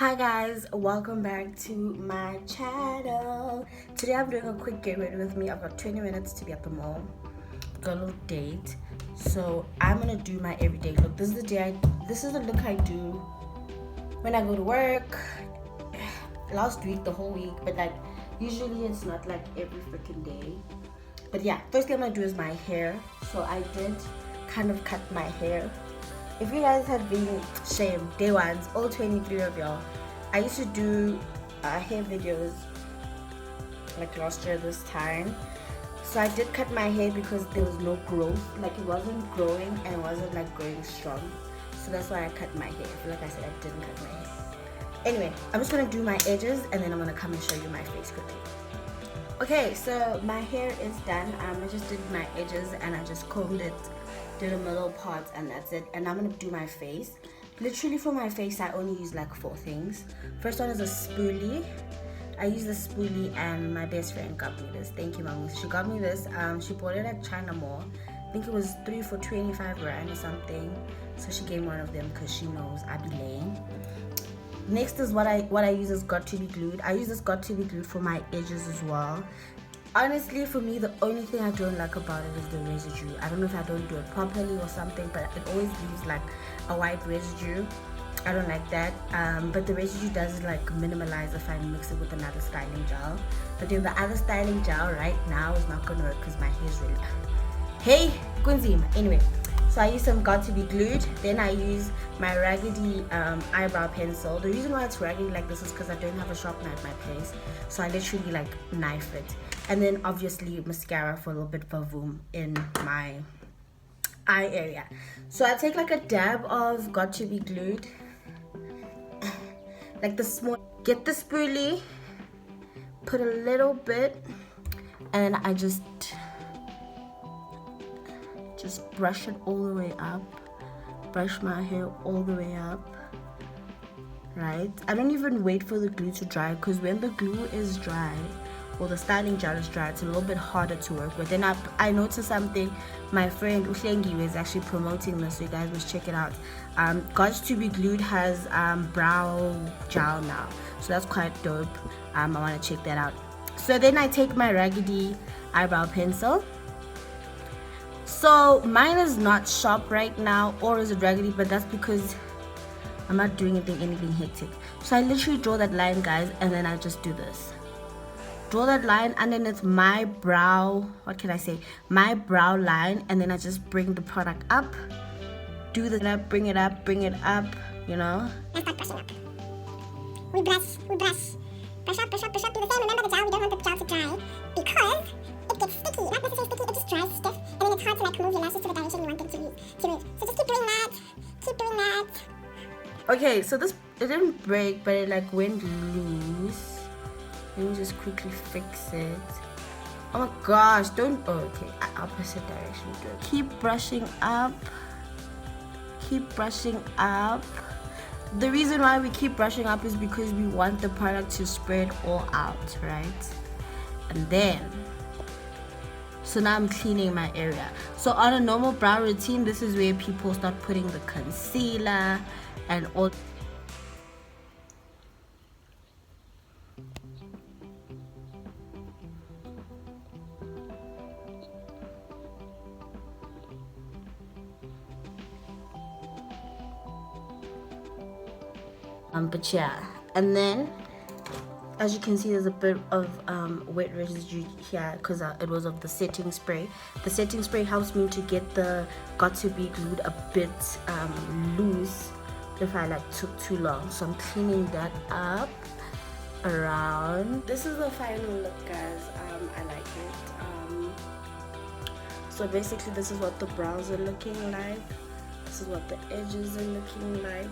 Hi guys, welcome back to my channel. Today I'm doing a quick get ready with me. I've got 20 minutes to be at the mall. Got a little date. So I'm gonna do my everyday look. This is the look I do when I go to work. Last week, the whole week, but like usually it's not like every freaking day. But yeah, first thing I'm gonna do is my hair. So I did kind of cut my hair. If you guys have been shame day ones, all 23 of y'all, I used to do hair videos like last year this time. So I did cut my hair because there was no growth, like it wasn't growing and it wasn't like growing strong. So that's why I cut my hair. Like I said, I didn't cut my hair. Anyway, I'm just gonna do my edges and then I'm gonna come and show you my face quickly. Okay, so my hair is done. I just did my edges and I just combed it, did a middle part, and that's it. And I'm gonna do my face. Literally for my face, I only use like 4 things. First one is a spoolie. I use the spoolie and my best friend got me this. Thank you, Mom. She got me this. She bought it at China Mall. I think it was 3 for 25 rand or something. So she gave me one of them because she knows I be laying. Next is what I use is got to be glued. I use this got to be glued for my edges as well. Honestly, for me, the only thing I don't like about it is the residue. I don't know if I don't do it properly or something, but it always leaves like a white residue. I don't like that. But the residue does like minimalize if I mix it with another styling gel. But then the other styling gel right now is not gonna work because my hair is really hey kunzima. Anyway, so I use some got to be glued. Then I use my raggedy eyebrow pencil. The reason why it's raggedy like this is because I don't have a sharpener at my place, so I literally like knife it. And then obviously mascara for a little bit of voom in my eye area. So I take like a dab of got to be glued, like the small. Get the spoolie, put a little bit, and I just brush it all the way up. Brush my hair all the way up. Right? I don't even wait for the glue to dry because when the glue is dry, or the styling gel is dry, it's a little bit harder to work with. Then I noticed something. My friend Uhlengi is actually promoting this, so you guys must check it out. Got to be glued has brow gel now, so that's quite dope. I want to check that out. So then I take my raggedy eyebrow pencil. So mine is not sharp right now, or is it raggedy, but that's because I'm not doing anything hectic. So I literally draw that line, guys, and then I just do this. Draw that line underneath my brow, what can I say? My brow line, and then I just bring the product up. Do the bring it up, you know? Now start brushing up. We brush. Brush up, do the same. Remember the gel, we don't want the gel to dry because it gets sticky. Not necessarily sticky, it just dries stiff, and then it's hard to like move your lashes to the direction you want them to move. So just keep doing that. Okay, so it didn't break, but it like went loose. Let me just quickly fix it. Oh my gosh, don't, oh, okay, opposite direction. Keep brushing up. The reason why we keep brushing up is because we want the product to spread all out, right? And then, so now I'm cleaning my area. So on a normal brow routine, this is where people start putting the concealer and all. But yeah, and then as you can see, there's a bit of wet residue here because it was of the setting spray. The setting spray helps me to get the got to be glued a bit loose if I like took too long. So I'm cleaning that up around. This is the final look, guys. I like it. So basically this is what the brows are looking like. This is what the edges are looking like.